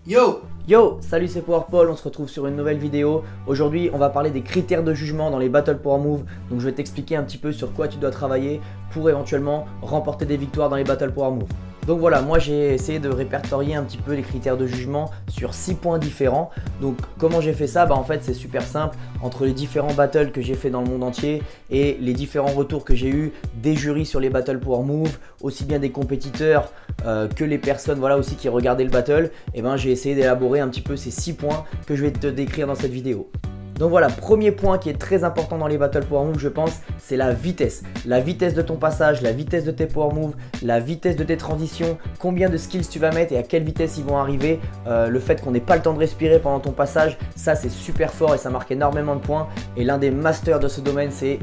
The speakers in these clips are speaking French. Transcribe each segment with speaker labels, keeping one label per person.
Speaker 1: Yo!
Speaker 2: Yo, salut, c'est PowerPaul, on se retrouve sur une nouvelle vidéo. Aujourd'hui, on va parler des critères de jugement dans les Battle Power Moves. Donc je vais t'expliquer un petit peu sur quoi tu dois travailler pour éventuellement remporter des victoires dans les Battle Power Moves. Donc voilà, moi j'ai essayé de répertorier un petit peu les critères de jugement sur 6 points différents. Donc comment j'ai fait ça? En fait c'est super simple. Entre les différents battles que j'ai fait dans le monde entier et les différents retours que j'ai eu des jurys sur les Battle Power Moves, aussi bien des compétiteurs que les personnes aussi qui regardaient le battle, et j'ai essayé d'élaborer un petit peu ces 6 points que je vais te décrire dans cette vidéo. Donc voilà, premier point qui est très important dans les Battle Power Moves, je pense, c'est la vitesse. La vitesse de ton passage, la vitesse de tes Power Moves, la vitesse de tes transitions, combien de skills tu vas mettre et à quelle vitesse ils vont arriver. Le fait qu'on n'ait pas le temps de respirer pendant ton passage, ça c'est super fort et ça marque énormément de points. Et l'un des masters de ce domaine, c'est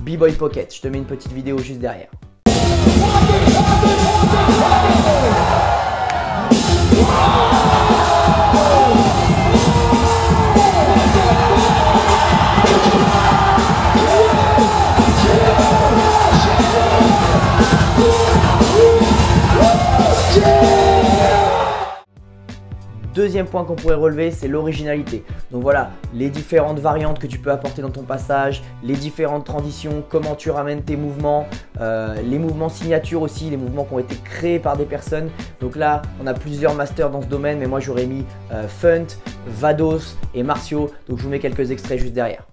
Speaker 2: B-Boy Pocket. Je te mets une petite vidéo juste derrière. Deuxième point qu'on pourrait relever, c'est l'originalité. Donc voilà, les différentes variantes que tu peux apporter dans ton passage, les différentes transitions, comment tu ramènes tes mouvements, les mouvements signatures aussi, les mouvements qui ont été créés par des personnes. Donc là, on a plusieurs masters dans ce domaine, mais moi j'aurais mis Funt, Vados et Marcio. Donc je vous mets quelques extraits juste derrière.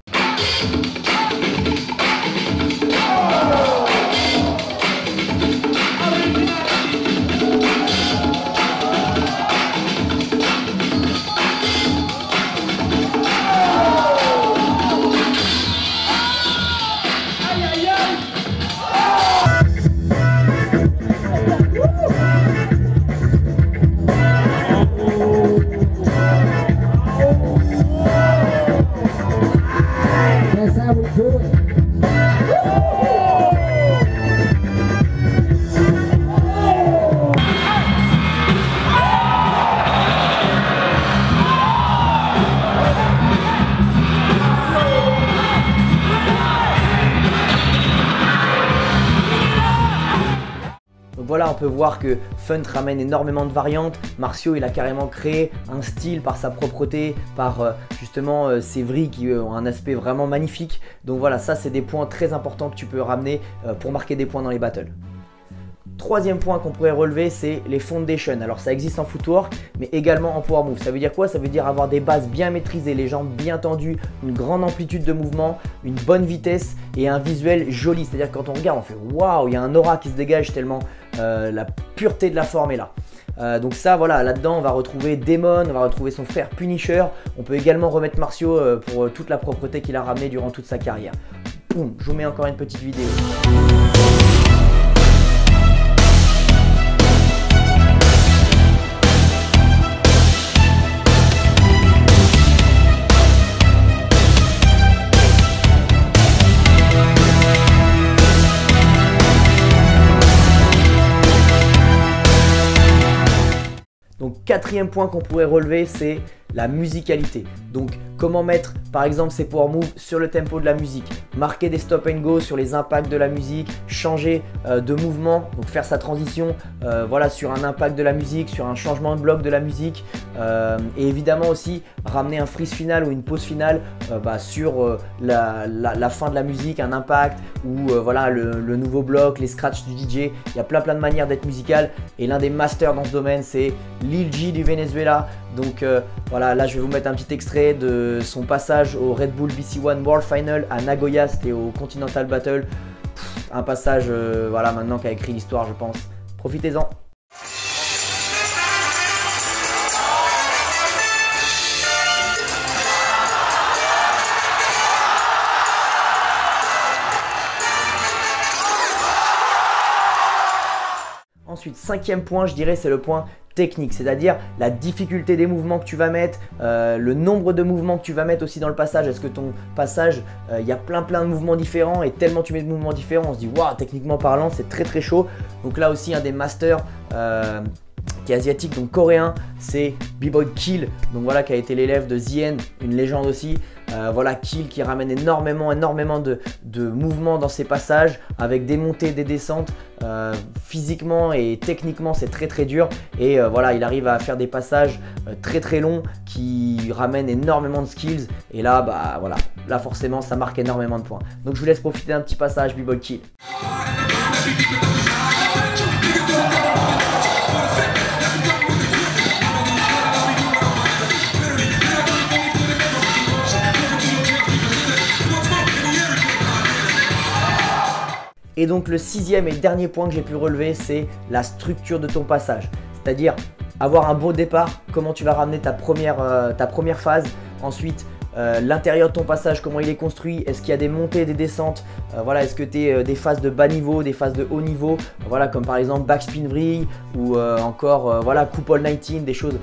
Speaker 2: Voilà, on peut voir que Funt ramène énormément de variantes. Marcio, il a carrément créé un style par sa propreté, par justement ses vrilles qui ont un aspect vraiment magnifique. Donc voilà, ça c'est des points très importants que tu peux ramener pour marquer des points dans les battles. Troisième point qu'on pourrait relever, c'est les foundations. Alors ça existe en footwork, mais également en power move. Ça veut dire quoi? Ça veut dire avoir des bases bien maîtrisées, les jambes bien tendues, une grande amplitude de mouvement, une bonne vitesse et un visuel joli. C'est-à-dire quand on regarde, on fait waouh, il y a un aura qui se dégage tellement la pureté de la forme est là. Donc ça voilà, là-dedans on va retrouver Demon, on va retrouver son frère Punisher. On peut également remettre Marcio pour toute la propreté qu'il a ramenée durant toute sa carrière. Boum, je vous mets encore une petite vidéo. Donc quatrième point qu'on pourrait relever, c'est la musicalité. Donc comment mettre par exemple ces power moves sur le tempo de la musique, marquer des stop and go sur les impacts de la musique, changer de mouvement, donc faire sa transition voilà, sur un impact de la musique, sur un changement de bloc de la musique et évidemment aussi ramener un freeze final ou une pause finale sur la fin de la musique, un impact ou voilà, le nouveau bloc, les scratchs du DJ. Il y a plein de manières d'être musical et l'un des masters dans ce domaine c'est Lil G du Venezuela. Donc voilà, là je vais vous mettre un petit extrait de son passage au Red Bull BC One World Final à Nagoya, c'était au Continental Battle. Un passage voilà, maintenant qui a écrit l'histoire je pense. Profitez-en. Ensuite, cinquième point, je dirais, c'est le point technique, c'est-à-dire la difficulté des mouvements que tu vas mettre, le nombre de mouvements que tu vas mettre aussi dans le passage. Est-ce que ton passage, il y a plein de mouvements différents et tellement tu mets de mouvements différents, on se dit waouh, techniquement parlant, c'est très chaud. Donc là aussi, un des masters qui est asiatique, donc coréen, c'est B-Boy Kill, donc voilà, qui a été l'élève de Zien, une légende aussi. Voilà, Kill qui ramène énormément de mouvements dans ses passages avec des montées, des descentes. Physiquement et techniquement c'est très dur et voilà, il arrive à faire des passages très longs qui ramènent énormément de skills et là voilà, là forcément ça marque énormément de points. Donc je vous laisse profiter d'un petit passage B-Boy Kill. Et donc le sixième et dernier point que j'ai pu relever, c'est la structure de ton passage. C'est-à-dire avoir un beau départ, comment tu vas ramener ta première phase. Ensuite, l'intérieur de ton passage, comment il est construit, est-ce qu'il y a des montées, des descentes, voilà, est-ce que tu es des phases de bas niveau, des phases de haut niveau, voilà, comme par exemple backspin vrille ou encore voilà, coupe all 19, des choses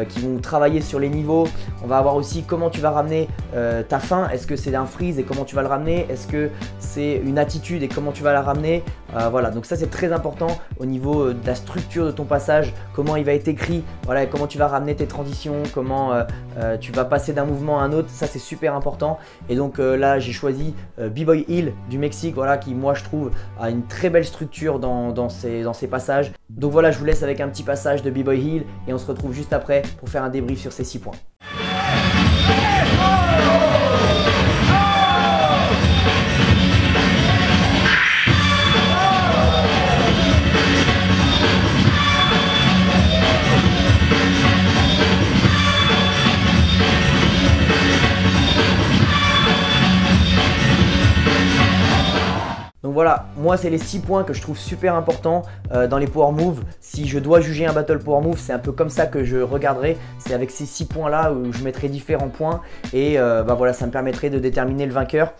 Speaker 2: qui vont travailler sur les niveaux. On va avoir aussi comment tu vas ramener ta fin, est-ce que c'est un freeze et comment tu vas le ramener, est-ce que c'est une attitude et comment tu vas la ramener, voilà, donc ça c'est très important au niveau de la structure de ton passage, comment il va être écrit, voilà, comment tu vas ramener tes transitions, comment tu vas passer d'un mouvement à un autre, ça c'est super important. Et donc là j'ai choisi B-Boy Hill du Mexique, voilà, qui moi je trouve a une très belle structure dans ses passages. Donc voilà, je vous laisse avec un petit passage de B-Boy Hill et on se retrouve juste après pour faire un débrief sur ces 6 points. Donc voilà, moi c'est les 6 points que je trouve super importants dans les power moves. Si je dois juger un battle power move, c'est un peu comme ça que je regarderai. C'est avec ces 6 points là où je mettrai différents points et voilà, ça me permettrait de déterminer le vainqueur.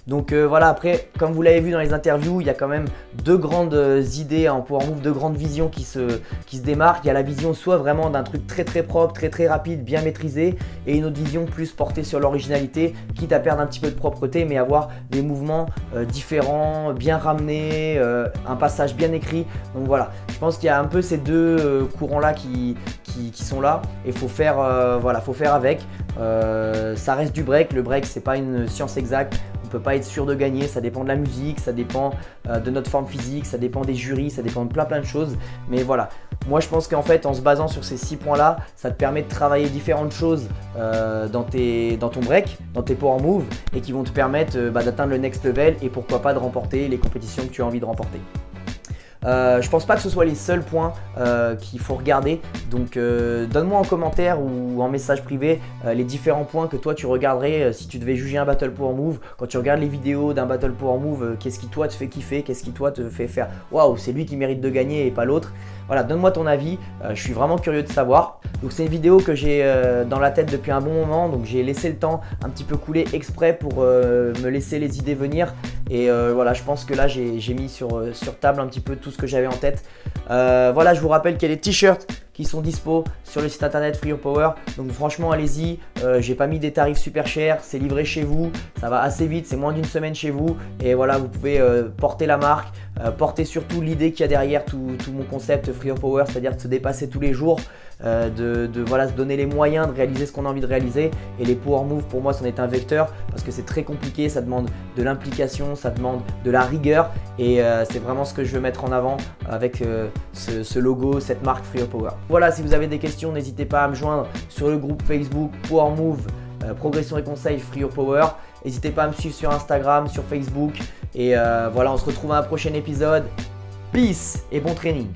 Speaker 2: Donc voilà, après comme vous l'avez vu dans les interviews, il y a quand même deux grandes idées en power move, deux grandes visions qui se démarquent. Il y a la vision soit vraiment d'un truc très propre, très rapide, bien maîtrisé, et une autre vision plus portée sur l'originalité, quitte à perdre un petit peu de propreté mais avoir des mouvements différents, bien ramenés, un passage bien écrit. Donc voilà, je pense qu'il y a un peu ces deux courants là qui sont là et il faut faire, voilà, faut faire avec. Ça reste du break, le break c'est pas une science exacte. On ne peut pas être sûr de gagner, ça dépend de la musique, ça dépend de notre forme physique, ça dépend des jurys, ça dépend de plein de choses. Mais voilà, moi je pense qu'en fait en se basant sur ces 6 points là, ça te permet de travailler différentes choses dans ton break, dans tes power moves et qui vont te permettre d'atteindre le next level et pourquoi pas de remporter les compétitions que tu as envie de remporter. Je pense pas que ce soit les seuls points qu'il faut regarder, donc donne-moi en commentaire ou en message privé les différents points que toi tu regarderais si tu devais juger un battle power move. Quand tu regardes les vidéos d'un battle power move, qu'est-ce qui toi te fait kiffer, qu'est-ce qui toi te fait faire waouh, c'est lui qui mérite de gagner et pas l'autre. Voilà, donne-moi ton avis, je suis vraiment curieux de savoir. Donc c'est une vidéo que j'ai dans la tête depuis un bon moment, donc j'ai laissé le temps un petit peu couler exprès pour me laisser les idées venir. Et voilà, je pense que là j'ai mis sur table un petit peu tout ce que j'avais en tête. Voilà, je vous rappelle qu'il y a les t-shirts qui sont dispo sur le site internet Free Your Power. Donc franchement allez-y, j'ai pas mis des tarifs super chers, c'est livré chez vous, ça va assez vite, c'est moins d'une semaine chez vous. Et voilà, vous pouvez porter la marque, porter surtout l'idée qu'il y a derrière tout mon concept Free Your Power, c'est-à-dire de se dépasser tous les jours, voilà, se donner les moyens de réaliser ce qu'on a envie de réaliser. Et les power moves pour moi c'en est un vecteur parce que c'est très compliqué, ça demande de l'implication, ça demande de la rigueur et c'est vraiment ce que je veux mettre en avant avec ce logo, cette marque Free Your Power. Voilà, si vous avez des questions, n'hésitez pas à me joindre sur le groupe Facebook Power Move, Progression et Conseils Free Your Power. N'hésitez pas à me suivre sur Instagram, sur Facebook et voilà, on se retrouve à un prochain épisode. Peace et bon training.